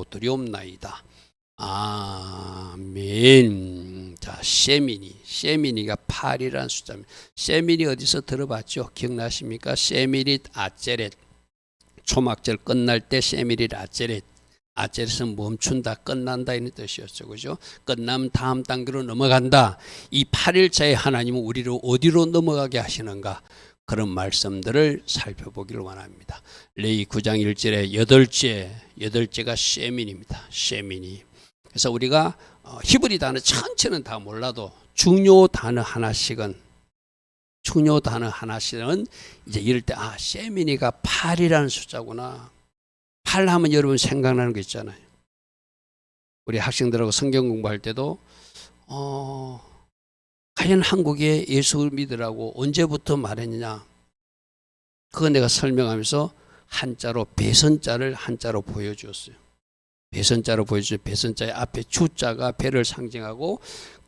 드리옵나이다. 아멘. 자, 세미니가 8이라는 숫자입니다. 세미니 어디서 들어봤죠? 기억나십니까? 세미릿 아제렛. 초막절 끝날 때 세미릿 아제렛. 아제렛은 멈춘다, 끝난다 이런 뜻이었죠. 그죠? 끝나면 다음 단계로 넘어간다. 이 8일차에 하나님은 우리를 어디로 넘어가게 하시는가? 그런 말씀들을 살펴보기를 원합니다. 레위 9장 1절에 여덟째가 세민입니다. 세민이. 그래서 우리가 히브리 단어 전체는 다 몰라도 중요 단어 하나씩은 이제 이럴 때 세민이가 8이라는 숫자구나. 8 하면 여러분 생각나는 거 있잖아요. 우리 학생들하고 성경 공부할 때도 과연 한국에 예수를 믿으라고 언제부터 말했느냐. 그거 내가 설명하면서 한자로 배선자를 한자로 보여주었어요. 배선자로 보여주죠. 배선자의 앞에 주자가 배를 상징하고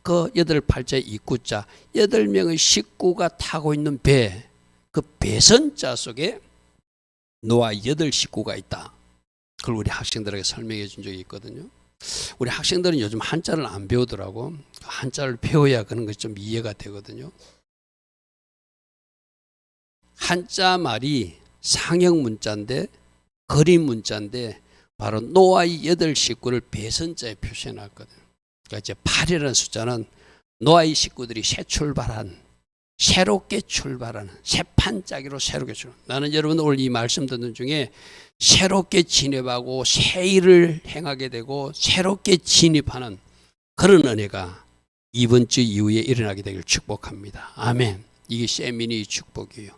그 8팔자의 입구자 8명의 식구가 타고 있는 배, 그 배선자 속에 노아 8식구가 있다. 그걸 우리 학생들에게 설명해 준 적이 있거든요. 우리 학생들은 요즘 한자를 안 배우더라고. 한자를 배워야 그런 것이 좀 이해가 되거든요. 한자 말이 상형 문자인데 그림 문자인데 바로 노아의 8식구를 배선자에 표시해 놨거든요. 그러니까 이제 8이라는 숫자는 노아의 식구들이 새롭게 출발하는 새 판짜기로 새롭게 출발. 나는 여러분 오늘 이 말씀 듣는 중에 새롭게 진입하고 새 일을 행하게 되고 새롭게 진입하는 그런 은혜가 이번 주 이후에 일어나게 되길 축복합니다. 아멘. 이게 세미니 축복이에요.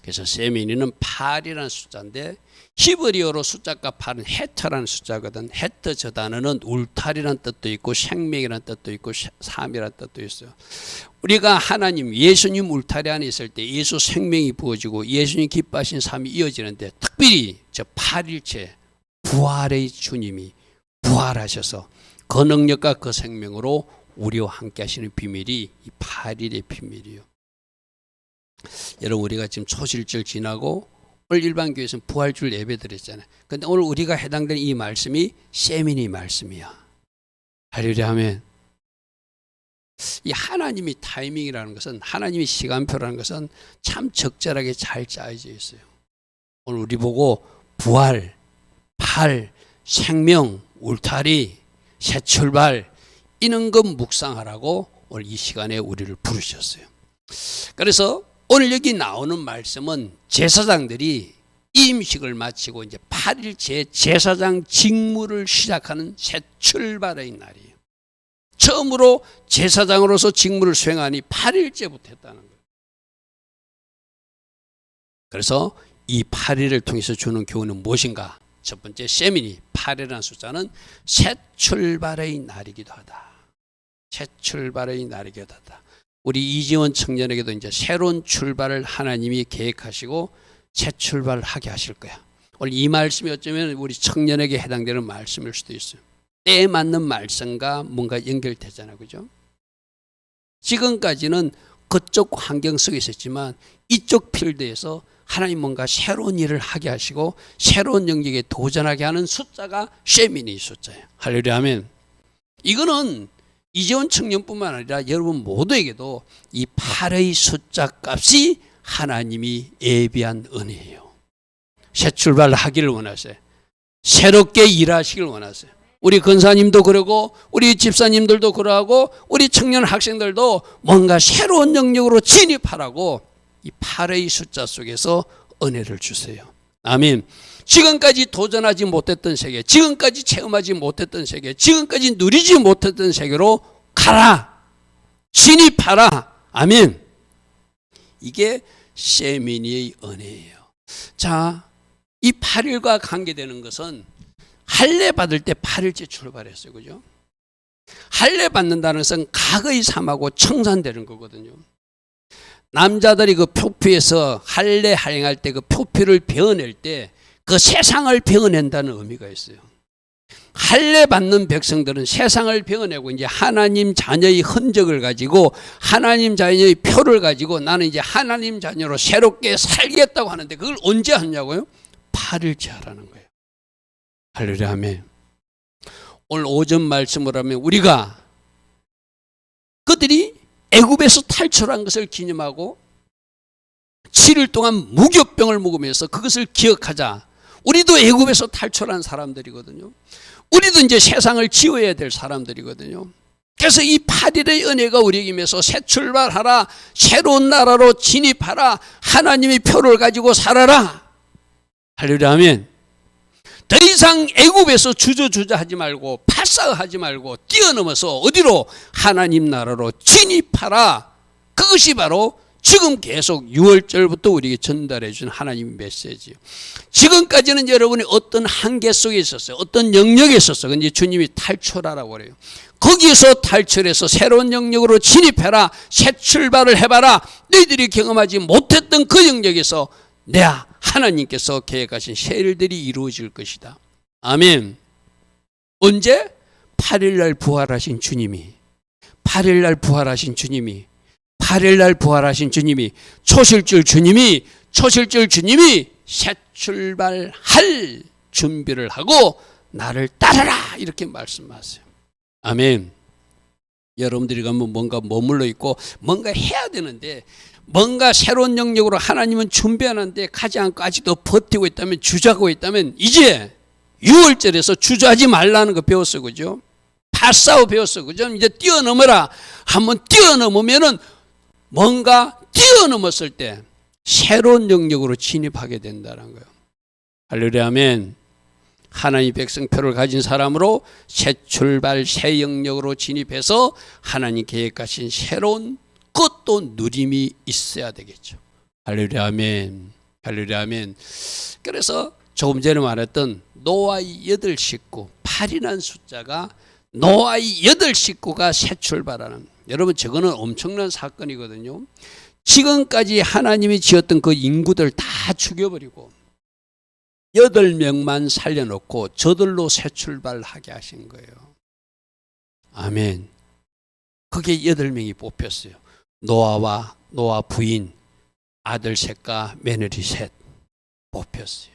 그래서 세미니는 8이라는 숫자인데 히브리어로 숫자가 8은 헤터라는 숫자거든. 헤터 저 단어는 울타리라는 뜻도 있고 생명이라는 뜻도 있고 삶이라는 뜻도 있어요. 우리가 하나님 예수님 울타리 안에 있을 때 예수 생명이 부어지고 예수님 기뻐하신 삶이 이어지는데 특별히 저 8일째 부활의 주님이 부활하셔서 그 능력과 그 생명으로 우리와 함께 하시는 비밀이 이 8일의 비밀이에요. 여러분 우리가 지금 초실절 지나고 오늘 일반교회에서는 부활주일 예배 드렸잖아요. 그런데 오늘 우리가 해당되는 이 말씀이 세미니 말씀이야. 할렐루야 하면 이 하나님이 타이밍이라는 것은 하나님이 시간표라는 것은 참 적절하게 잘 짜여져 있어요. 오늘 우리 보고 부활, 생명, 울타리, 새 출발 이런 것 묵상하라고 오늘 이 시간에 우리를 부르셨어요. 그래서 오늘 여기 나오는 말씀은 제사장들이 임식을 마치고 이제 8일째 제사장 직무를 시작하는 새 출발의 날이에요. 처음으로 제사장으로서 직무를 수행하니 8일째부터 했다는 거예요. 그래서 이 8일을 통해서 주는 교훈은 무엇인가? 첫 번째 세미니 8이라는 숫자는 새 출발의 날이기도 하다. 새 출발의 날이기도 하다. 우리 이지원 청년에게도 이제 새로운 출발을 하나님이 계획하시고 새 출발을 하게 하실 거야. 오늘 이 말씀이 어쩌면 우리 청년에게 해당되는 말씀일 수도 있어요. 때에 맞는 말씀과 뭔가 연결되잖아요. 그죠? 지금까지는 그쪽 환경 속에 있었지만 이쪽 필드에서 하나님 뭔가 새로운 일을 하게 하시고 새로운 영역에 도전하게 하는 숫자가 세미니 숫자예요. 할렐루야 아멘. 이거는 이재원 청년뿐만 아니라 여러분 모두에게도 이 8의 숫자 값이 하나님이 예비한 은혜예요. 새 출발하기를 원하세요. 새롭게 일하시길 원하세요. 우리 권사님도 그러고 우리 집사님들도 그러하고 우리 청년 학생들도 뭔가 새로운 영역으로 진입하라고 이 8의 숫자 속에서 은혜를 주세요. 아멘. 지금까지 도전하지 못했던 세계, 지금까지 체험하지 못했던 세계, 지금까지 누리지 못했던 세계로 가라. 진입하라. 아멘. 이게 세미니의 은혜예요. 자, 이 8일과 관계되는 것은 할례 받을 때 8일째 출발했어요. 그죠? 할례 받는다는 것은 각의 삶하고 청산되는 거거든요. 남자들이 그 표피에서 할례 할행할 때 그 표피를 베어낼 때 그 세상을 베어낸다는 의미가 있어요. 할례 받는 백성들은 세상을 베어내고 이제 하나님 자녀의 흔적을 가지고 하나님 자녀의 표를 가지고 나는 이제 하나님 자녀로 새롭게 살겠다고 하는데 그걸 언제 하냐고요? 8일째 하라는 거예요. 할렐루야 아멘. 오늘 오전 말씀을 하면 우리가 그들이 애굽에서 탈출한 것을 기념하고 7일 동안 무교병을 먹으면서 그것을 기억하자. 우리도 애굽에서 탈출한 사람들이거든요. 우리도 이제 세상을 지어야 될 사람들이거든요. 그래서 이 8일의 은혜가 우리에게 임해서 새 출발하라, 새로운 나라로 진입하라, 하나님의 표를 가지고 살아라. 할렐루야 아멘. 더 이상 애굽에서 주저주저하지 말고 팔싸하지 말고 뛰어넘어서 어디로? 하나님 나라로 진입하라. 그것이 바로 지금 계속 6월절부터 우리에게 전달해 준 하나님의 메시지예요. 지금까지는 여러분이 어떤 한계 속에 있었어요. 어떤 영역에 있었어요. 근데 주님이 탈출하라고 그래요. 거기에서 탈출해서 새로운 영역으로 진입해라. 새 출발을 해봐라. 너희들이 경험하지 못했던 그 영역에서 내가 하나님께서 계획하신 새 일들이 이루어질 것이다. 아멘. 언제? 8일날 부활하신 주님이 8일날 부활하신 주님이 8일날 부활하신 주님이 초실절 주님이 새 출발할 준비를 하고 나를 따르라 이렇게 말씀하세요. 아멘. 여러분들이 가면 뭔가 머물러 있고 뭔가 해야 되는데 뭔가 새로운 영역으로 하나님은 준비하는데 가지 않고 아직도 버티고 있다면 주저하고 있다면 이제 6월절에서 주저하지 말라는 거 배웠어. 그죠? 팔싸워 배웠어. 그죠? 이제 뛰어넘어라. 한번 뛰어넘으면은 뭔가 뛰어넘었을 때 새로운 영역으로 진입하게 된다는 거예요. 할렐루야 아멘. 하나님 백성표를 가진 사람으로 새 출발 새 영역으로 진입해서 하나님 계획하신 새로운 그것도 누림이 있어야 되겠죠. 할렐루야 아멘. 할렐루야 아멘. 그래서 조금 전에 말했던 노아의 8식구 8이라는 숫자가 노아의 8식구가 새 출발하는, 여러분 저거는 엄청난 사건이거든요. 지금까지 하나님이 지었던 그 인구들 다 죽여버리고 8명만 살려놓고 저들로 새 출발하게 하신 거예요. 아멘. 그게 8명이 뽑혔어요. 노아와 노아 부인, 아들 셋과 며느리 셋 뽑혔어요.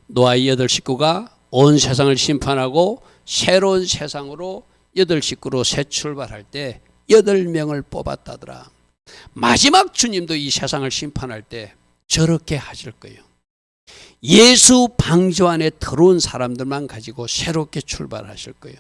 노아의 8식구가 온 세상을 심판하고 새로운 세상으로 8식구로 새 출발할 때 8명을 뽑았다더라. 마지막 주님도 이 세상을 심판할 때 저렇게 하실 거예요. 예수 방주 안에 들어온 사람들만 가지고 새롭게 출발하실 거예요.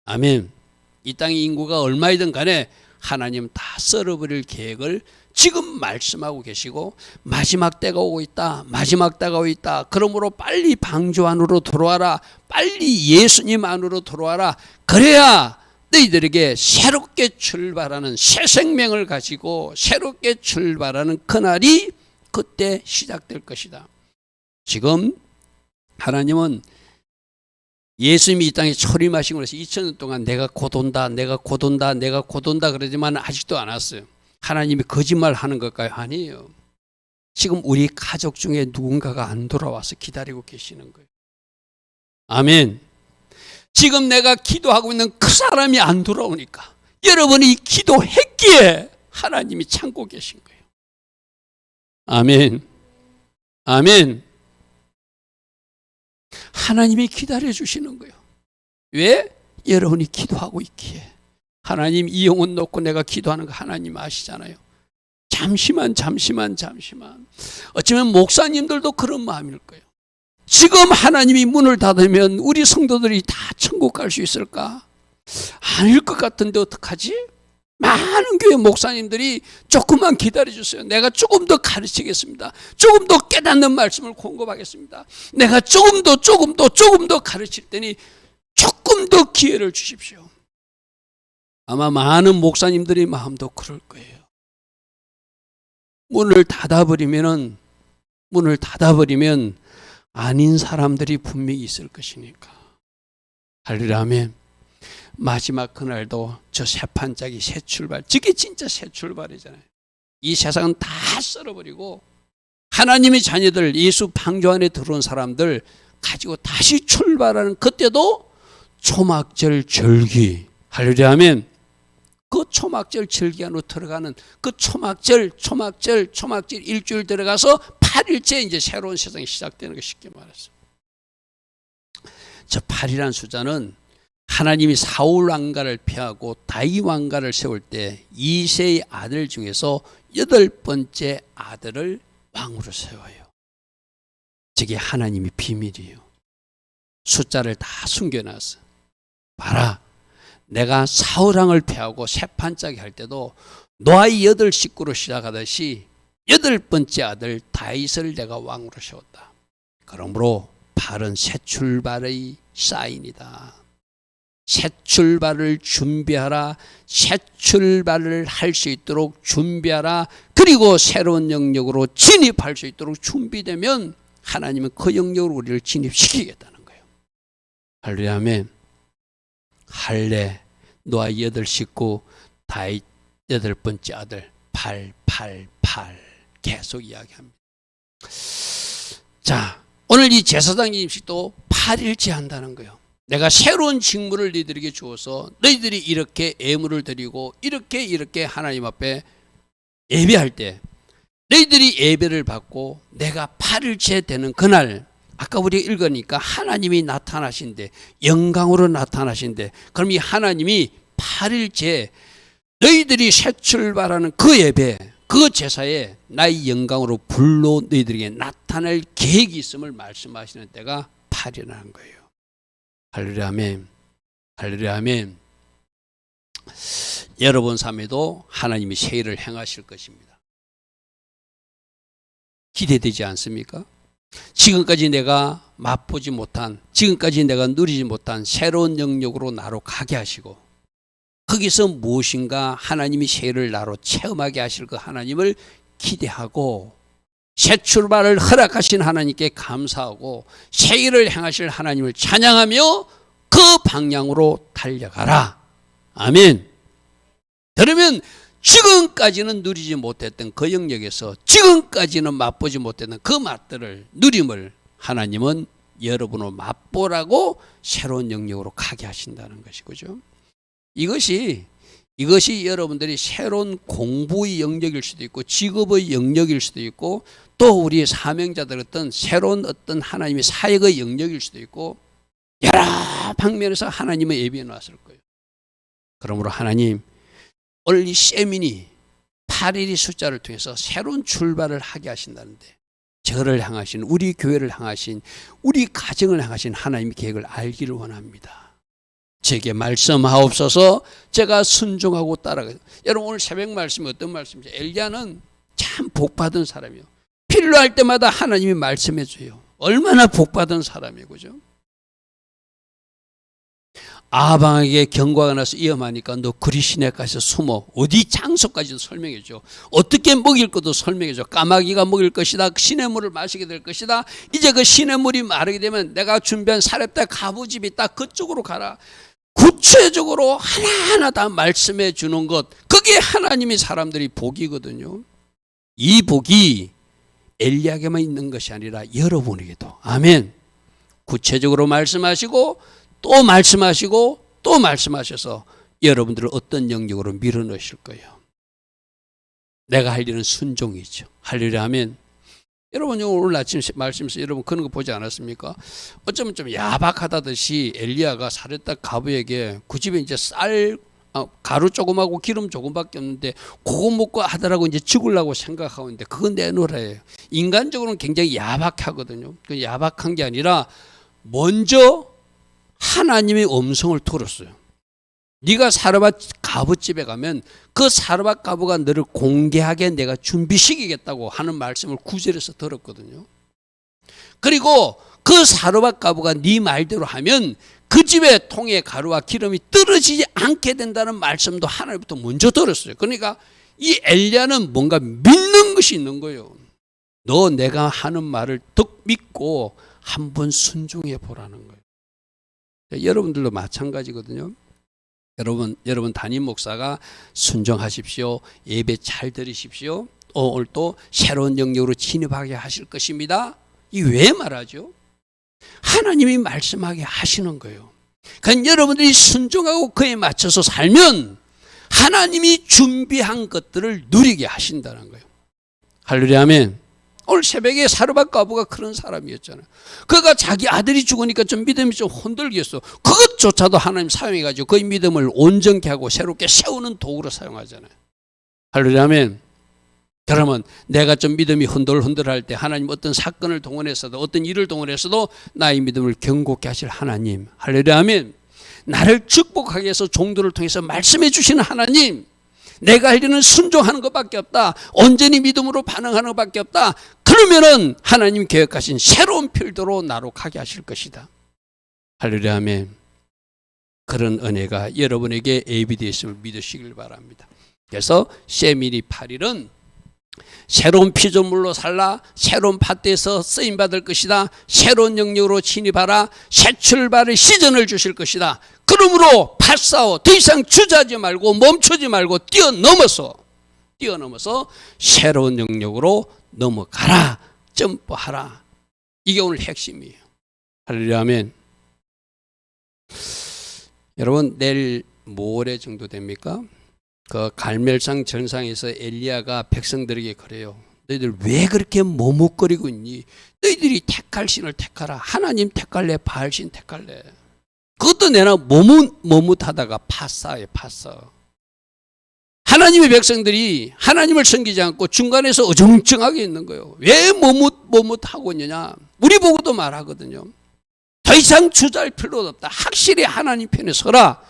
아멘. 이 땅의 인구가 얼마이든 간에 하나님 다 썰어버릴 계획을 지금 말씀하고 계시고 마지막 때가 오고 있다. 마지막 때가 오고 있다. 그러므로 빨리 방주 안으로 들어와라. 빨리 예수님 안으로 들어와라. 그래야 너희들에게 새롭게 출발하는 새 생명을 가지고 새롭게 출발하는 그날이 그때 시작될 것이다. 지금 하나님은 예수님이 이 땅에 초림하신 것에서 2000년 동안 내가 곧 온다, 내가 곧 온다, 내가 곧 온다 그러지만 아직도 안 왔어요. 하나님이 거짓말 하는 걸까요? 아니에요. 지금 우리 가족 중에 누군가가 안 돌아와서 기다리고 계시는 거예요. 아멘. 지금 내가 기도하고 있는 그 사람이 안 돌아오니까 여러분이 기도했기에 하나님이 참고 계신 거예요. 아멘. 아멘. 하나님이 기다려 주시는 거예요. 왜? 여러분이 기도하고 있기에. 하나님 이 영혼 놓고 내가 기도하는 거 하나님 아시잖아요. 잠시만. 어쩌면 목사님들도 그런 마음일 거예요. 지금 하나님이 문을 닫으면 우리 성도들이 다 천국 갈 수 있을까? 아닐 것 같은데 어떡하지? 많은 교회 목사님들이 조금만 기다려주세요. 내가 조금 더 가르치겠습니다. 조금 더 깨닫는 말씀을 공급하겠습니다. 내가 조금 더 가르칠 테니 조금 더 기회를 주십시오. 아마 많은 목사님들의 마음도 그럴 거예요. 문을 닫아버리면 아닌 사람들이 분명히 있을 것이니까. 할렐루야 아멘. 마지막 그날도 저 새판짝이 새 출발, 저게 진짜 새 출발이잖아요. 이 세상은 다 썰어버리고 하나님의 자녀들, 예수 방주 안에 들어온 사람들 가지고 다시 출발하는 그때도 초막절 절기, 할렐루야 아멘. 그 초막절 절기 안으로 들어가는 그 초막절 일주일 들어가서 8일째 이제 새로운 세상이 시작되는 거 쉽게 말해서. 저 8이라는 숫자는 하나님이 사울 왕가를 폐하고 다윗 왕가를 세울 때 이새의 아들 중에서 8번째 아들을 왕으로 세워요. 저게 하나님의 비밀이에요. 숫자를 다 숨겨놨어. 봐라, 내가 사울왕을 폐하고 세판짜기 할 때도 노아의 8식구로 시작하듯이 8번째 아들 다윗을 내가 왕으로 세웠다. 그러므로 8은 새 출발의 사인이다. 새 출발을 준비하라. 새 출발을 할 수 있도록 준비하라. 그리고 새로운 영역으로 진입할 수 있도록 준비되면 하나님은 그 영역으로 우리를 진입시키겠다는 거예요. 할렐루야, 아멘. 할례, 노아 8식구, 다윗 8번째 아들 8 계속 이야기합니다. 자, 오늘 이 제사장 임식도 8일째 한다는 거예요. 내가 새로운 직무를 너희들에게 주어서 너희들이 이렇게 예물을 드리고 이렇게 하나님 앞에 예배할 때 너희들이 예배를 받고 내가 8일째 되는 그날, 아까 우리가 읽으니까 하나님이 나타나신대, 영광으로 나타나신대. 그럼 이 하나님이 8일째 너희들이 새 출발하는 그 예배, 그 제사에 나의 영광으로 불로 너희들에게 나타날 계획이 있음을 말씀하시는 때가 8이라는 거예요. 할렐루야, 아멘. 할렐루야, 아멘. 여러분 삶에도 하나님이 새 일을 행하실 것입니다. 기대되지 않습니까? 지금까지 내가 맛보지 못한, 지금까지 내가 누리지 못한 새로운 영역으로 나로 가게 하시고, 거기서 무엇인가 하나님이 새 일을 나로 체험하게 하실 그 하나님을 기대하고, 새 출발을 허락하신 하나님께 감사하고 새 일을 행하실 하나님을 찬양하며 그 방향으로 달려가라. 아멘. 그러면 지금까지는 누리지 못했던 그 영역에서, 지금까지는 맛보지 못했던 그 맛들을, 누림을 하나님은 여러분을 맛보라고 새로운 영역으로 가게 하신다는 것이죠. 이것이 여러분들이 새로운 공부의 영역일 수도 있고 직업의 영역일 수도 있고 또 우리 사명자들 어떤 새로운 어떤 하나님의 사역의 영역일 수도 있고 여러 방면에서 하나님의 예비해 놨을 거예요. 그러므로 하나님, 오늘 이 세미니 8일의 숫자를 통해서 새로운 출발을 하게 하신다는데, 저를 향하신, 우리 교회를 향하신, 우리 가정을 향하신 하나님의 계획을 알기를 원합니다. 제게 말씀하옵소서. 제가 순종하고 따라가요. 여러분, 오늘 새벽 말씀이 어떤 말씀이죠? 엘리야는 참 복받은 사람이에요. 필요할 때마다 하나님이 말씀해 줘요. 얼마나 복받은 사람이에요, 그죠? 아방에게 경고가 나서 위험하니까 너 그리 시내 가서 숨어. 어디 장소까지도 설명해 줘. 어떻게 먹일 것도 설명해 줘. 까마귀가 먹일 것이다. 시냇물을 마시게 될 것이다. 이제 그 시냇물이 마르게 되면 내가 준비한 사렙다 가부집이 있다. 그쪽으로 가라. 구체적으로 하나하나 다 말씀해 주는 것, 그게 하나님이 사람들이 복이거든요. 이 복이 엘리야에게만 있는 것이 아니라 여러분에게도. 아멘. 구체적으로 말씀하시고 또 말씀하시고 또 말씀하셔서 여러분들을 어떤 영역으로 밀어넣으실 거예요. 내가 할 일은 순종이죠. 할렐루야, 아멘. 여러분, 오늘 아침 말씀에서 여러분 그런 거 보지 않았습니까? 어쩌면 좀 야박하다듯이 엘리야가 사렙다 가부에게 그 집에 이제 가루 조금하고 기름 조금밖에 없는데 그거 먹고 하더라고 이제 죽으려고 생각하고 있는데 그건 내놓으래요. 인간적으로는 굉장히 야박하거든요. 그 야박한 게 아니라 먼저 하나님의 음성을 들었어요. 네가 사르밧 가부집에 가면 그 사르밧 가부가 너를 공개하게 내가 준비시키겠다고 하는 말씀을 9절에서 들었거든요. 그리고 그 사르밧 가부가 네 말대로 하면 그 집에 통에 가루와 기름이 떨어지지 않게 된다는 말씀도 하나님부터 먼저 들었어요. 그러니까 이 엘리야는 뭔가 믿는 것이 있는 거예요. 너 내가 하는 말을 더 믿고 한번 순종해 보라는 거예요. 여러분들도 마찬가지거든요. 여러분 담임 목사가 순종하십시오. 예배 잘 들으십시오. 오늘 또 새로운 영역으로 진입하게 하실 것입니다. 이 왜 말하죠? 하나님이 말씀하게 하시는 거예요. 그러니까 여러분들이 순종하고 그에 맞춰서 살면 하나님이 준비한 것들을 누리게 하신다는 거예요. 할렐루야, 아멘. 오늘 새벽에 사르밧 과부가 그런 사람이었잖아요. 그가 자기 아들이 죽으니까 좀 믿음이 좀 흔들겠어. 그것조차도 하나님 사용해가지고 그의 믿음을 온전케 하고 새롭게 세우는 도구로 사용하잖아요. 할렐루야 아멘. 그러면 내가 좀 믿음이 흔들흔들할 때 하나님 어떤 사건을 동원해서도 어떤 일을 동원해서도 나의 믿음을 견고케 하실 하나님, 할렐루야 아멘. 나를 축복하게 해서 종들을 통해서 말씀해 주시는 하나님, 내가 할 일은 순종하는 것밖에 없다, 온전히 믿음으로 반응하는 것밖에 없다. 그러면은 하나님 계획하신 새로운 필도로 나로 가게 하실 것이다. 할렐루야 아멘. 그런 은혜가 여러분에게 예비되어 있음을 믿으시길 바랍니다. 그래서 세미니 8일은 새로운 피조물로 살라, 새로운 밭에서 쓰임받을 것이다, 새로운 영역으로 진입하라, 새 출발의 시즌을 주실 것이다. 그러므로 팥싸워 더 이상 주저하지 말고 멈추지 말고 뛰어넘어서 새로운 영역으로 넘어가라, 점프하라. 이게 오늘 핵심이에요. 할렐루야 아멘. 여러분 내일 모레 정도 됩니까? 그 갈멜산 전상에서 엘리야가 백성들에게 그래요. 너희들 왜 그렇게 머뭇거리고 있니? 너희들이 택할 신을 택하라. 하나님 택할래, 바알신 택할래. 그것도 내나 머뭇하다가 파싸에 파싸. 하나님의 백성들이 하나님을 섬기지 않고 중간에서 어정쩡하게 있는 거예요. 왜 머뭇하고 있느냐? 우리 보고도 말하거든요. 더 이상 주저할 필요도 없다. 확실히 하나님 편에 서라.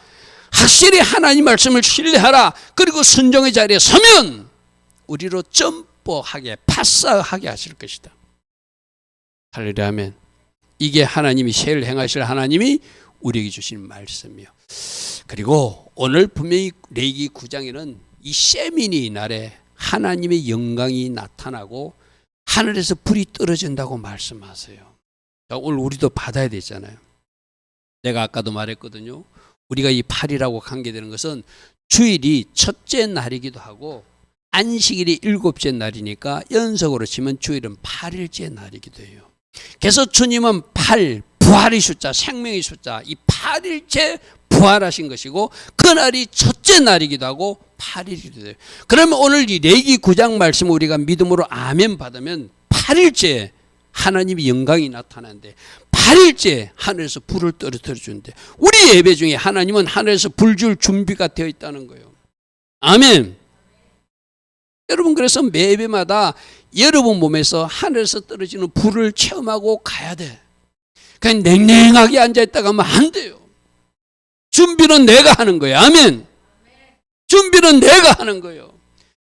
확실히 하나님 말씀을 신뢰하라. 그리고 순종의 자리에 서면 우리로 점프하게 파싸하게 하실 것이다. 할렐루야 아멘. 이게 하나님이 새를 행하실 하나님이 우리에게 주신 말씀이요. 그리고 오늘 분명히 레위기 9장에는 이 세미니 날에 하나님의 영광이 나타나고 하늘에서 불이 떨어진다고 말씀하세요. 오늘 우리도 받아야 되잖아요. 내가 아까도 말했거든요. 우리가 이 8이라고 관계되는 것은 주일이 첫째 날이기도 하고 안식일이 7째 날이니까 연속으로 치면 주일은 8일째 날이기도 해요. 그래서 주님은 8, 부활의 숫자, 생명의 숫자, 이 8일째 부활하신 것이고 그날이 첫째 날이기도 하고 8일이기도 해요. 그러면 오늘 이 레위기 9장 말씀 우리가 믿음으로 아멘 받으면 8일째 하나님의 영광이 나타나는데 8일째 하늘에서 불을 떨어뜨려 주는데 우리 예배 중에 하나님은 하늘에서 불 줄 준비가 되어 있다는 거예요. 아멘. 여러분 그래서 매 예배마다 여러분 몸에서 하늘에서 떨어지는 불을 체험하고 가야 돼. 그냥 냉랭하게 앉아있다가 하면 안 돼요. 준비는 내가 하는 거예요. 아멘. 준비는 내가 하는 거예요.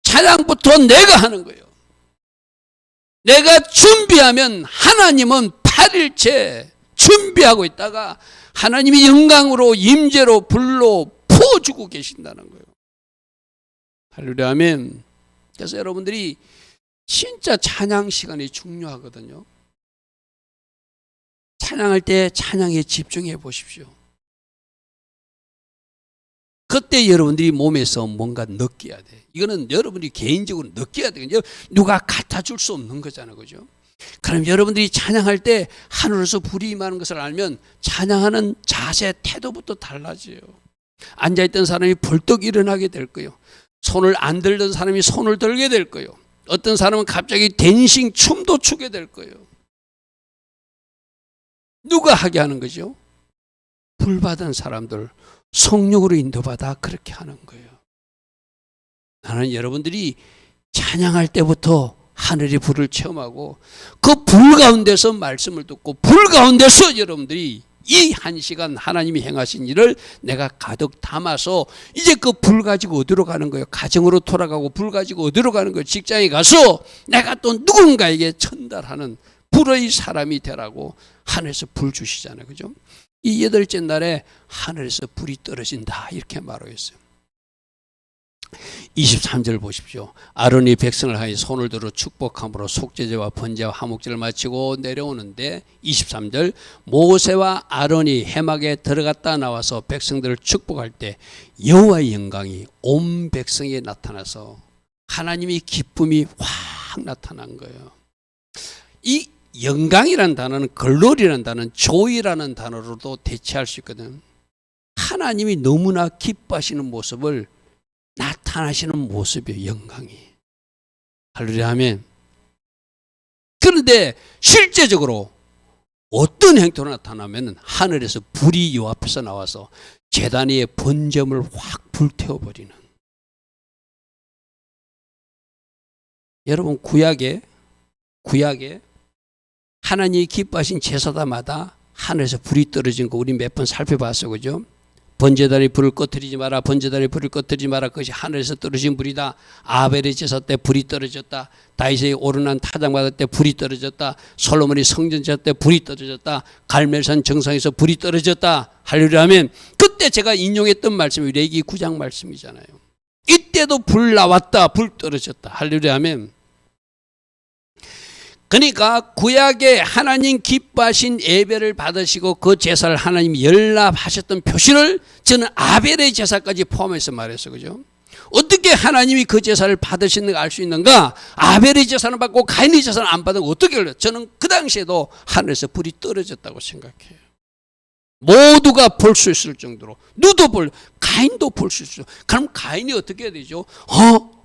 찬양부터 내가 하는 거예요. 내가 준비하면 하나님은 8일째 준비하고 있다가 하나님이 영광으로 임재로 불로 부어주고 계신다는 거예요. 할렐루야 아멘. 그래서 여러분들이 진짜 찬양 시간이 중요하거든요. 찬양할 때 찬양에 집중해 보십시오. 그때 여러분들이 몸에서 뭔가 느껴야 돼. 이거는 여러분이 개인적으로 느껴야 되거든요. 누가 갖다 줄 수 없는 거잖아요. 그죠? 그럼 여러분들이 찬양할 때 하늘에서 불이 임하는 것을 알면 찬양하는 자세, 태도부터 달라져요. 앉아있던 사람이 벌떡 일어나게 될 거예요. 손을 안 들던 사람이 손을 들게 될 거예요. 어떤 사람은 갑자기 댄싱 춤도 추게 될 거예요. 누가 하게 하는 거죠? 불 받은 사람들, 성령으로 인도받아 그렇게 하는 거예요. 나는 여러분들이 찬양할 때부터 하늘의 불을 체험하고 그 불 가운데서 말씀을 듣고 불 가운데서 여러분들이 이 한 시간 하나님이 행하신 일을 내가 가득 담아서 이제 그 불 가지고 어디로 가는 거예요? 가정으로 돌아가고 불 가지고 어디로 가는 거예요? 직장에 가서 내가 또 누군가에게 전달하는 불의 사람이 되라고 하늘에서 불 주시잖아요. 그죠? 이 8째 날에 하늘에서 불이 떨어진다 이렇게 말하고 있어요. 23절 보십시오. 아론이 백성을 하여 손을 들어 축복함으로 속죄제와 번제와 화목제를 마치고 내려오는데 23절 모세와 아론이 회막에 들어갔다 나와서 백성들을 축복할 때 여호와의 영광이 온 백성에 나타나서 하나님의 기쁨이 확 나타난 거예요. 이 영광이라는 단어는 글로리라는 단어는 조이라는 단어로도 대체할 수 있거든. 하나님이 너무나 기뻐하시는 모습을 나타나시는 모습이에요. 영광이. 할렐루야 아멘. 그런데 실제적으로 어떤 행태로 나타나면 하늘에서 불이 요 앞에서 나와서 제단 위에 번제물을 확 불태워버리는. 여러분 구약에 하나님이 기뻐하신 제사다마다 하늘에서 불이 떨어진 거 우리 몇 번 살펴봤어, 그죠? 번제단에 불을 꺼뜨리지 마라, 번제단에 불을 꺼뜨리지 마라. 그것이 하늘에서 떨어진 불이다. 아벨의 제사 때 불이 떨어졌다. 다윗이 오르난 타작 받을 때 불이 떨어졌다. 솔로몬이 성전 제사 때 불이 떨어졌다. 갈멜산 정상에서 불이 떨어졌다. 할렐루야 하면 그때 제가 인용했던 말씀이 레위기 9장 말씀이잖아요. 이때도 불 나왔다, 불 떨어졌다. 할렐루야 하면 그러니까 구약에 하나님 기뻐하신 예배를 받으시고 그 제사를 하나님이 연락하셨던 표시를 저는 아벨의 제사까지 포함해서 말했어, 그죠? 어떻게 하나님이 그 제사를 받으시는가 알 수 있는가? 아벨의 제사는 받고 가인의 제사는 안 받은 거 어떻게 알려? 저는 그 당시에도 하늘에서 불이 떨어졌다고 생각해요. 모두가 볼 수 있을 정도로 누도 가인도 볼 수 있어요. 그럼 가인이 어떻게 해야 되죠?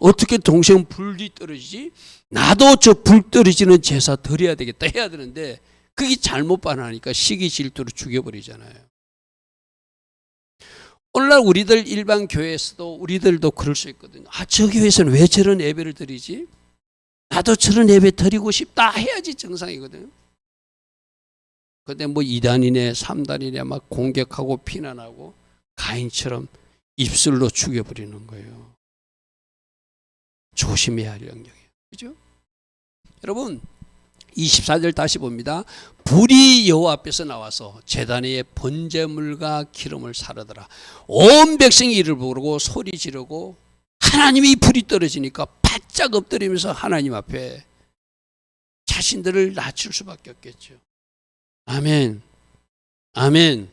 어떻게 동생 불이 떨어지지? 나도 저 불 떨어지는 제사 드려야 되겠다 해야 되는데 그게 잘못 반응하니까 시기 질투로 죽여버리잖아요. 오늘날 우리들 일반 교회에서도 우리들도 그럴 수 있거든요. 저 교회에서는 왜 저런 예배를 드리지? 나도 저런 예배 드리고 싶다 해야지 정상이거든요. 근데 뭐 2단이네 3단이네 막 공격하고 비난하고 가인처럼 입술로 죽여버리는 거예요. 조심해야 할 영역이에요. 그죠? 여러분 24절 다시 봅니다. 불이 여호와 앞에서 나와서 제단 위에 번제물과 기름을 사르더라. 온 백성이 이를 부르고 소리 지르고 하나님이 불이 떨어지니까 바짝 엎드리면서 하나님 앞에 자신들을 낮출 수밖에 없겠죠. 아멘. 아멘.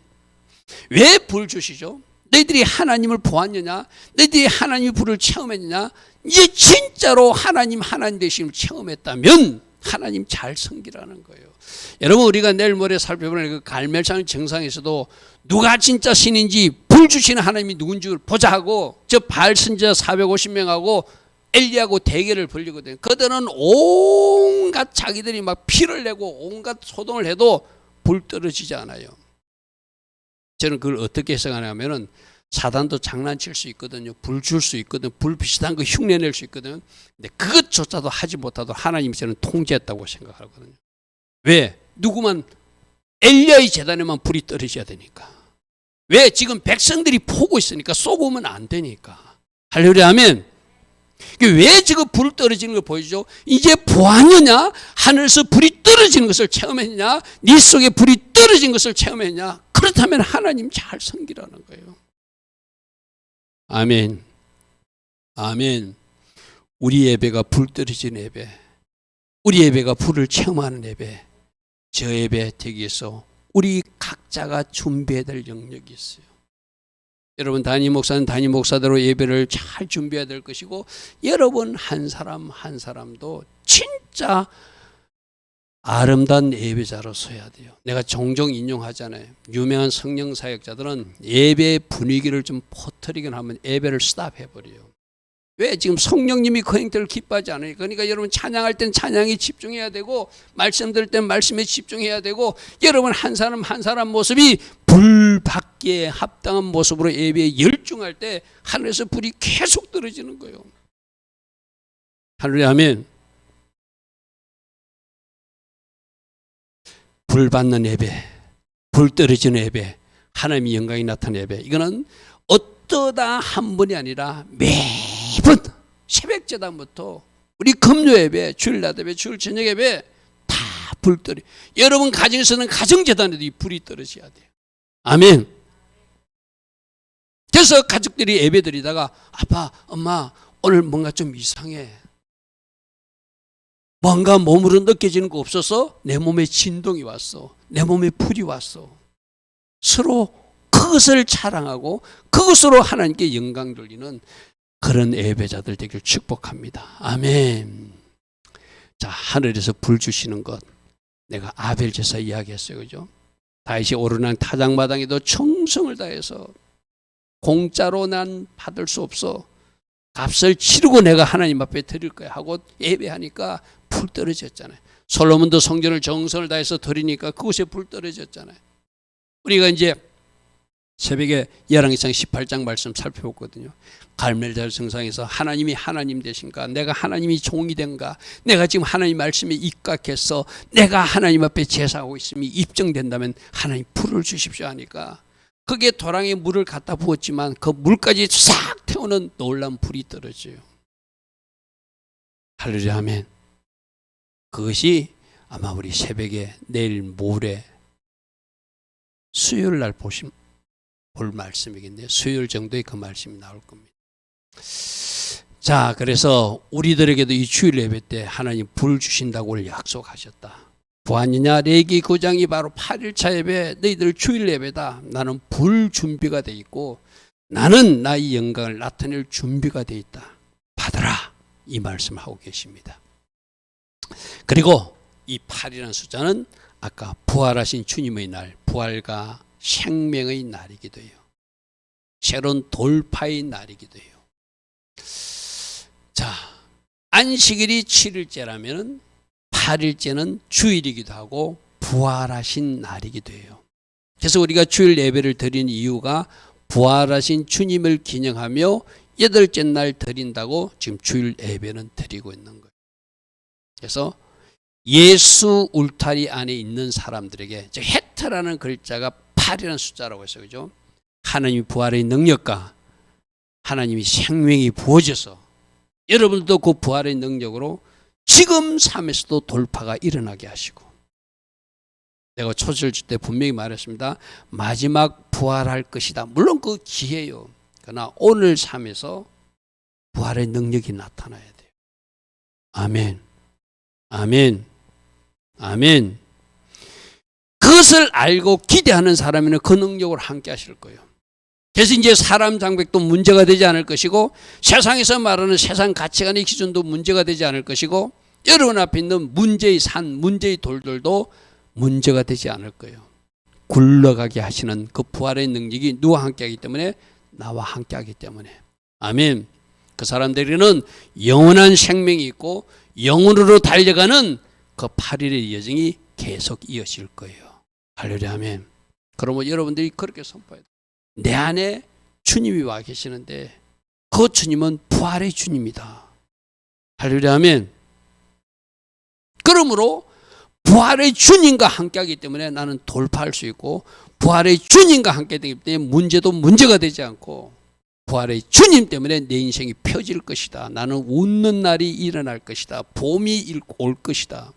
왜 불 주시죠? 너희들이 하나님을 보았느냐? 너희들이 하나님의 불을 체험했느냐? 이제 진짜로 하나님 되심을 체험했다면 하나님 잘 섬기라는 거예요. 여러분 우리가 내일 모레 살펴보는 그 갈멜산 정상에서도 누가 진짜 신인지 불 주시는 하나님이 누군지 보자 하고 저 바알 선지자 450명하고 엘리야하고 대결을 벌리거든요. 그들은 온갖 자기들이 막 피를 내고 온갖 소동을 해도 불 떨어지지 않아요. 저는 그걸 어떻게 해석하냐면은 사단도 장난칠 수 있거든요. 불 줄 수 있거든요. 불 비슷한 거 흉내낼 수 있거든요. 근데 그것조차도 하지 못하도록 하나님이 저는 통제했다고 생각하거든요. 왜? 누구만 엘리야의 제단에만 불이 떨어져야 되니까. 왜? 지금 백성들이 보고 있으니까 쏘고면 안 되니까. 할렐루야 하면 왜 지금 불 떨어지는 걸 보여주죠? 이제 보았느냐? 하늘에서 불이 떨어지는 것을 체험했느냐? 네 속에 불이 떨어진 것을 체험했느냐? 그렇다면 하나님 잘 섬기라는 거예요. 아멘. 아멘. 우리 예배가 불 떨어지는 예배, 우리 예배가 불을 체험하는 예배, 저 예배 되기 위해서 우리 각자가 준비해야 될 영역이 있어요. 여러분 담임 목사는 담임 목사대로 예배를 잘 준비해야 될 것이고 여러분 한 사람 한 사람도 진짜 아름다운 예배자로 서야 돼요. 내가 종종 인용하잖아요. 유명한 성령 사역자들은 예배의 분위기를 좀 퍼뜨리긴 하면 예배를 스탑해버려요. 왜? 지금 성령님이 그 행태를 기뻐하지 않으니까. 그러니까 여러분 찬양할 땐 찬양에 집중해야 되고 말씀 들을 땐 말씀에 집중해야 되고 여러분 한 사람 한 사람 모습이 불 받기에 합당한 모습으로 예배에 열중할 때 하늘에서 불이 계속 떨어지는 거예요. 할렐루야 아멘. 불 받는 예배, 불 떨어지는 예배, 하나님의 영광이 나타나는 예배, 이거는 어떠다 한 번이 아니라 매번 새벽 제단부터 우리 금요 예배, 주일 낮 예배, 주일 저녁 예배 다 불 떨어. 여러분 가정에서는 가정 제단에도 이 불이 떨어져야 돼요. 아멘. 그래서 가족들이 예배 드리다가 아빠, 엄마 오늘 뭔가 좀 이상해. 뭔가 몸으로 느껴지는 거 없어서 내 몸에 진동이 왔어. 내 몸에 불이 왔어. 서로 그것을 자랑하고 그것으로 하나님께 영광 돌리는 그런 예배자들 되길 축복합니다. 아멘. 자, 하늘에서 불 주시는 것. 내가 아벨 제사 이야기했어요. 그죠? 다윗이 오르난 타작마당에도 정성을 다해서 공짜로 난 받을 수 없어. 값을 치르고 내가 하나님 앞에 드릴 거야 하고 예배하니까 불 떨어졌잖아요. 솔로몬도 성전을 정성을 다해서 드리니까 그곳에 불 떨어졌잖아요. 우리가 이제 새벽에 열왕기상 18장 말씀 살펴봤거든요. 갈멜잘 정상에서 하나님이 하나님 되신가? 내가 하나님이 종이 된가? 내가 지금 하나님 말씀에 입각해서 내가 하나님 앞에 제사하고 있음이 입증된다면 하나님 불을 주십시오 하니까 그게 도랑에 물을 갖다 부었지만 그 물까지 싹 태우는 놀라운 불이 떨어져요. 할렐루야 아멘. 그것이 아마 우리 새벽에 내일 모레 수요일 날 볼 말씀이겠네요. 수요일 정도에 그 말씀이 나올 겁니다. 자, 그래서 우리들에게도 이 주일 예배 때 하나님 불 주신다고 오늘 약속하셨다. 보았느냐? 레위기 9장이 바로 8일차 예배, 너희들 주일 예배다. 나는 불 준비가 돼 있고 나는 나의 영광을 나타낼 준비가 돼 있다. 받아라. 이 말씀을 하고 계십니다. 그리고 이 8이라는 숫자는 아까 부활하신 주님의 날, 부활과 생명의 날이기도 해요. 새로운 돌파의 날이기도 해요. 자, 안식일이 7일째라면 8일째는 주일이기도 하고 부활하신 날이기도 해요. 그래서 우리가 주일 예배를 드리는 이유가 부활하신 주님을 기념하며 8째 날 드린다고 지금 주일 예배는 드리고 있는 거예요. 그래서 예수 울타리 안에 있는 사람들에게 헤트라는 글자가 8이라는 숫자라고 했어요. 그죠? 하나님이 부활의 능력과 하나님이 생명이 부어져서 여러분도 그 부활의 능력으로 지금 삶에서도 돌파가 일어나게 하시고 내가 초절 줄 때 분명히 말했습니다. 마지막 부활할 것이다. 물론 그 기회요. 그러나 오늘 삶에서 부활의 능력이 나타나야 돼요. 아멘. 아멘. 아멘. 그것을 알고 기대하는 사람에는 그 능력을 함께 하실 거예요. 그래서 이제 사람 장벽도 문제가 되지 않을 것이고 세상에서 말하는 세상 가치관의 기준도 문제가 되지 않을 것이고 여러분 앞에 있는 문제의 산, 문제의 돌들도 문제가 되지 않을 거예요. 굴러가게 하시는 그 부활의 능력이 누구와 함께 하기 때문에? 나와 함께 하기 때문에. 아멘. 그 사람들에게는 영원한 생명이 있고 영원으로 달려가는 그 8일의 여정이 계속 이어질 거예요. 할렐루야 아멘. 그러면 여러분들이 그렇게 선포해야 돼요. 내 안에 주님이 와 계시는데 그 주님은 부활의 주님이다. 할렐루야 아멘. 그러므로 부활의 주님과 함께하기 때문에 나는 돌파할 수 있고 부활의 주님과 함께 되기 때문에 문제도 문제가 되지 않고 부활의 주님 때문에 내 인생이 펴질 것이다. 나는 웃는 날이 일어날 것이다. 봄이 올 것이다.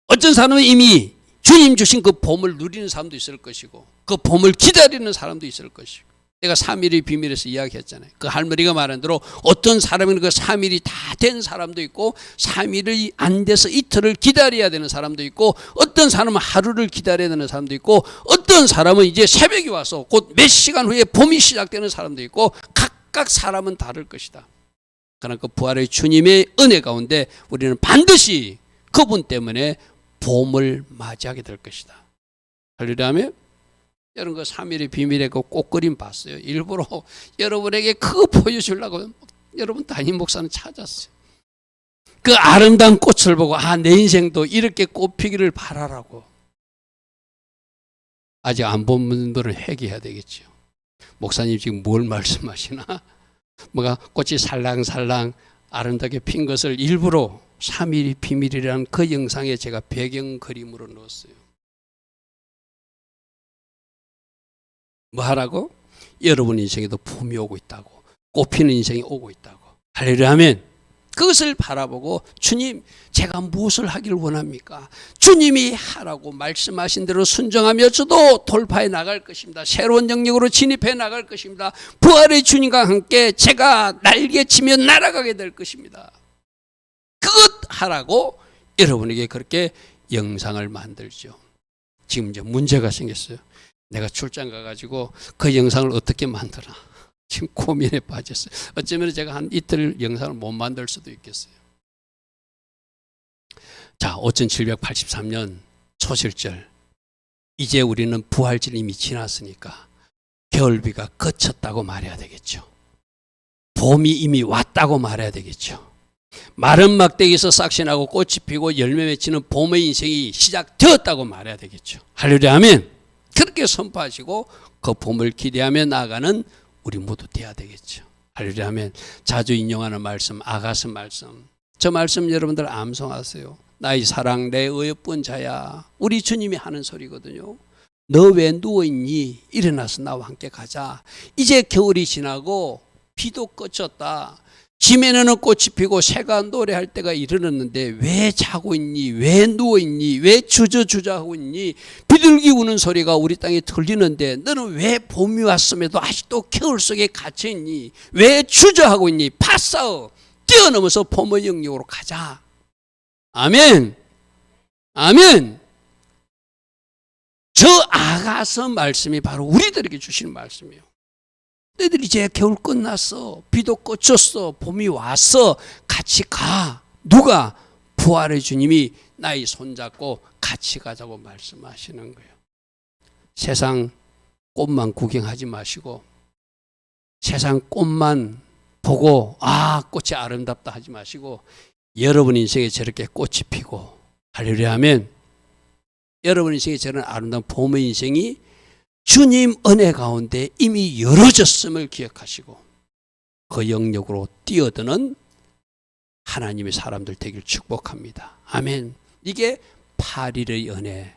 어떤 사람은 이미 주님 주신 그 봄을 누리는 사람도 있을 것이고 그 봄을 기다리는 사람도 있을 것이고 내가 3일의 비밀에서 이야기했잖아요. 그 할머니가 말한 대로 어떤 사람은 그 3일이 다 된 사람도 있고 3일이 안 돼서 이틀을 기다려야 되는 사람도 있고 어떤 사람은 하루를 기다려야 되는 사람도 있고 어떤 사람은 이제 새벽이 와서 곧 몇 시간 후에 봄이 시작되는 사람도 있고 각각 사람은 다를 것이다. 그러나 그 부활의 주님의 은혜 가운데 우리는 반드시 그분 때문에 봄을 맞이하게 될 것이다. 할렐루야 아멘. 여러분 그 3일의 비밀의 그 꽃그림 봤어요. 일부러 여러분에게 그거 보여주려고 여러분 담임 목사는 찾았어요. 그 아름다운 꽃을 보고 내 인생도 이렇게 꽃피기를 바라라고. 아직 안 본 분들은 회개해야 되겠죠. 목사님 지금 뭘 말씀하시나? 뭐가 꽃이 살랑살랑 아름답게 핀 것을 일부러 3일의 비밀이라는 그 영상에 제가 배경 그림으로 넣었어요. 뭐 하라고? 여러분 인생에도 봄이 오고 있다고. 꽃피는 인생이 오고 있다고. 할렐루야 아멘. 그것을 바라보고 주님 제가 무엇을 하기를 원합니까? 주님이 하라고 말씀하신 대로 순종하며 저도 돌파해 나갈 것입니다. 새로운 영역으로 진입해 나갈 것입니다. 부활의 주님과 함께 제가 날개치며 날아가게 될 것입니다. 그것 하라고 여러분에게 그렇게 영상을 만들죠. 지금 이제 문제가 생겼어요. 내가 출장 가가지고 그 영상을 어떻게 만드나 지금 고민에 빠졌어요. 어쩌면 제가 한 이틀 영상을 못 만들 수도 있겠어요. 자, 5783년 초실절 이제 우리는 부활절 이미 지났으니까 겨울비가 그쳤다고 말해야 되겠죠. 봄이 이미 왔다고 말해야 되겠죠. 마른 막대기에서 싹신하고 꽃이 피고 열매 맺히는 봄의 인생이 시작되었다고 말해야 되겠죠. 할렐루야 아멘. 그렇게 선포하시고 그 봄을 기대하며 나아가는 우리 모두 돼야 되겠죠. 할렐루야 아멘. 자주 인용하는 말씀, 아가스 말씀. 저 말씀 여러분들 암송하세요. 나의 사랑 내 어여쁜 자야. 우리 주님이 하는 소리거든요. 너 왜 누워있니? 일어나서 나와 함께 가자. 이제 겨울이 지나고 비도 그쳤다. 지면에는 꽃이 피고 새가 노래할 때가 이르렀는데 왜 자고 있니? 왜 누워있니? 왜 주저주저하고 있니? 비둘기 우는 소리가 우리 땅에 들리는데 너는 왜 봄이 왔음에도 아직도 겨울 속에 갇혀있니? 왜 주저하고 있니? 파싸워 뛰어넘어서 봄의 영역으로 가자. 아멘. 아멘. 저 아가서 말씀이 바로 우리들에게 주시는 말씀이에요. 너희들 이제 겨울 끝났어. 비도 그쳤어. 봄이 왔어. 같이 가. 누가? 부활의 주님이 나의 손잡고 같이 가자고 말씀하시는 거예요. 세상 꽃만 구경하지 마시고 세상 꽃만 보고 아 꽃이 아름답다 하지 마시고 여러분 인생에 저렇게 꽃이 피고 할렐루야 하면 여러분 인생에 저런 아름다운 봄의 인생이 주님 은혜 가운데 이미 열어졌음을 기억하시고 그 영역으로 뛰어드는 하나님의 사람들 되길 축복합니다. 아멘. 이게 8일의 은혜,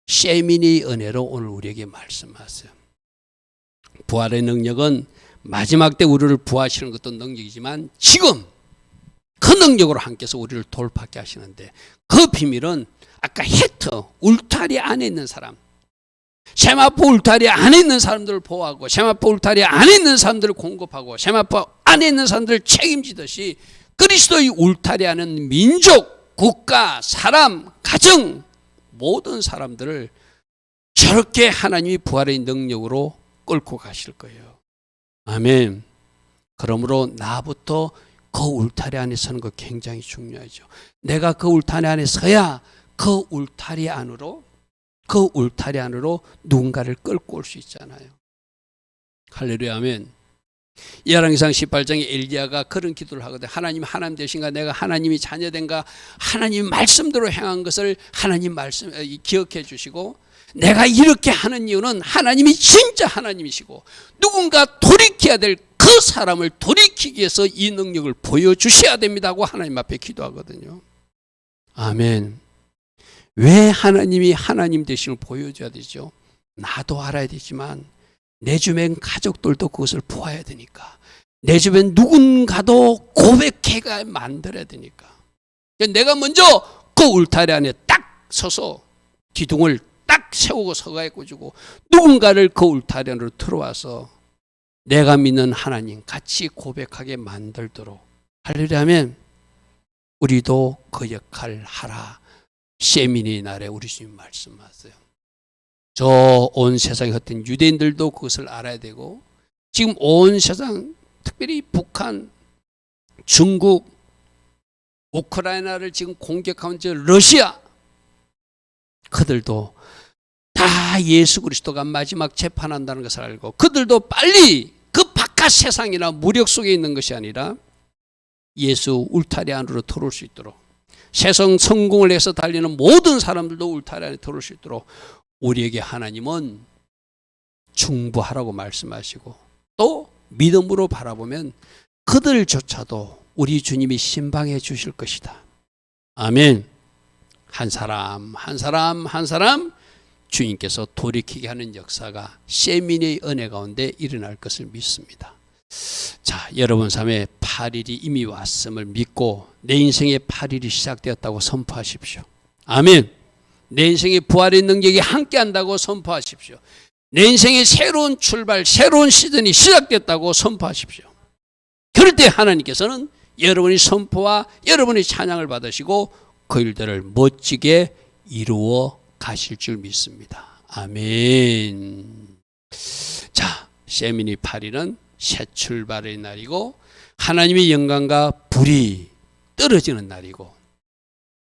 셰민의 은혜로 오늘 우리에게 말씀하세요. 부활의 능력은 마지막 때 우리를 부활하시는 것도 능력이지만 지금 그 능력으로 함께해서 우리를 돌파하게 하시는데 그 비밀은 아까 헤트, 울타리 안에 있는 사람, 세마포 울타리 안에 있는 사람들을 보호하고 세마포 울타리 안에 있는 사람들을 공급하고 세마포 안에 있는 사람들을 책임지듯이 그리스도의 울타리 안에 있는 민족, 국가, 사람, 가정 모든 사람들을 저렇게 하나님이 부활의 능력으로 끌고 가실 거예요. 아멘. 그러므로 나부터 그 울타리 안에 서는 거 굉장히 중요하죠. 내가 그 울타리 안에 서야 그 울타리 안으로 누군가를 끌고 올 수 있잖아요. 할렐루야 아멘. 열왕기상 18장에 엘리야가 그런 기도를 하거든요. 하나님 되신가? 내가 하나님이 자녀된가? 하나님 말씀대로 행한 것을 하나님 말씀 기억해 주시고 내가 이렇게 하는 이유는 하나님이 진짜 하나님이시고 누군가 돌이켜야 될 그 사람을 돌이키기 위해서 이 능력을 보여주셔야 됩니다 하고 하나님 앞에 기도하거든요. 아멘. 왜 하나님이 하나님 되심을 보여줘야 되죠? 나도 알아야 되지만 내 주변 가족들도 그것을 보아야 되니까 내 주변 누군가도 고백해가 만들어야 되니까 내가 먼저 그 울타리 안에 딱 서서 기둥을 딱 세우고 서가지고 누군가를 그 울타리 안으로 들어와서 내가 믿는 하나님 같이 고백하게 만들도록 할렐루야 하면 우리도 그 역할을 하라. 셰민의 날에 우리 주님 말씀하세요. 저 온 세상에 흩은 유대인들도 그것을 알아야 되고 지금 온 세상 특별히 북한, 중국, 우크라이나를 지금 공격하는 저 러시아 그들도 다 예수 그리스도가 마지막 재판한다는 것을 알고 그들도 빨리 그 바깥 세상이나 무력 속에 있는 것이 아니라 예수 울타리 안으로 들어올 수 있도록 세상 성공을 해서 달리는 모든 사람들도 울타리 안에 들어올 수 있도록 우리에게 하나님은 중보하라고 말씀하시고 또 믿음으로 바라보면 그들조차도 우리 주님이 신방해 주실 것이다. 아멘. 한 사람 주님께서 돌이키게 하는 역사가 셰민의 은혜 가운데 일어날 것을 믿습니다. 자, 여러분 삶에 8일이 이미 왔음을 믿고 내 인생의 8일이 시작되었다고 선포하십시오. 아멘. 내 인생의 부활의 능력이 함께한다고 선포하십시오. 내 인생의 새로운 출발, 새로운 시즌이 시작됐다고 선포하십시오. 그럴 때 하나님께서는 여러분의 선포와 여러분의 찬양을 받으시고 그 일들을 멋지게 이루어 가실 줄 믿습니다. 아멘. 자, 셰민이 8일은 새 출발의 날이고 하나님의 영광과 불이 떨어지는 날이고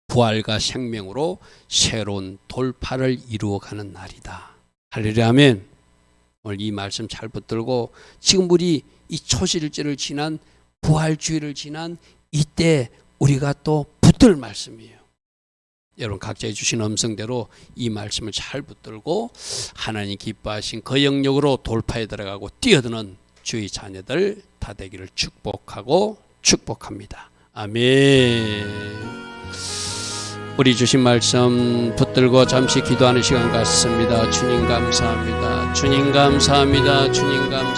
부활과 생명으로 새로운 돌파를 이루어가는 날이다. 할렐루야 아멘. 오늘 이 말씀 잘 붙들고 지금 우리 이 초실절을 지난 부활주의를 지난 이때 우리가 또 붙들 말씀이에요. 여러분 각자의 주신 음성대로 이 말씀을 잘 붙들고 하나님 기뻐하신 그 영역으로 돌파에 들어가고 뛰어드는 주의 자녀들 다 되기를 축복하고 축복합니다. 아멘. 우리 주신 말씀 붙들고 잠시 기도하는 시간 같습니다. 주님 감사합니다. 주님 감사합니다. 주님 감사합니다.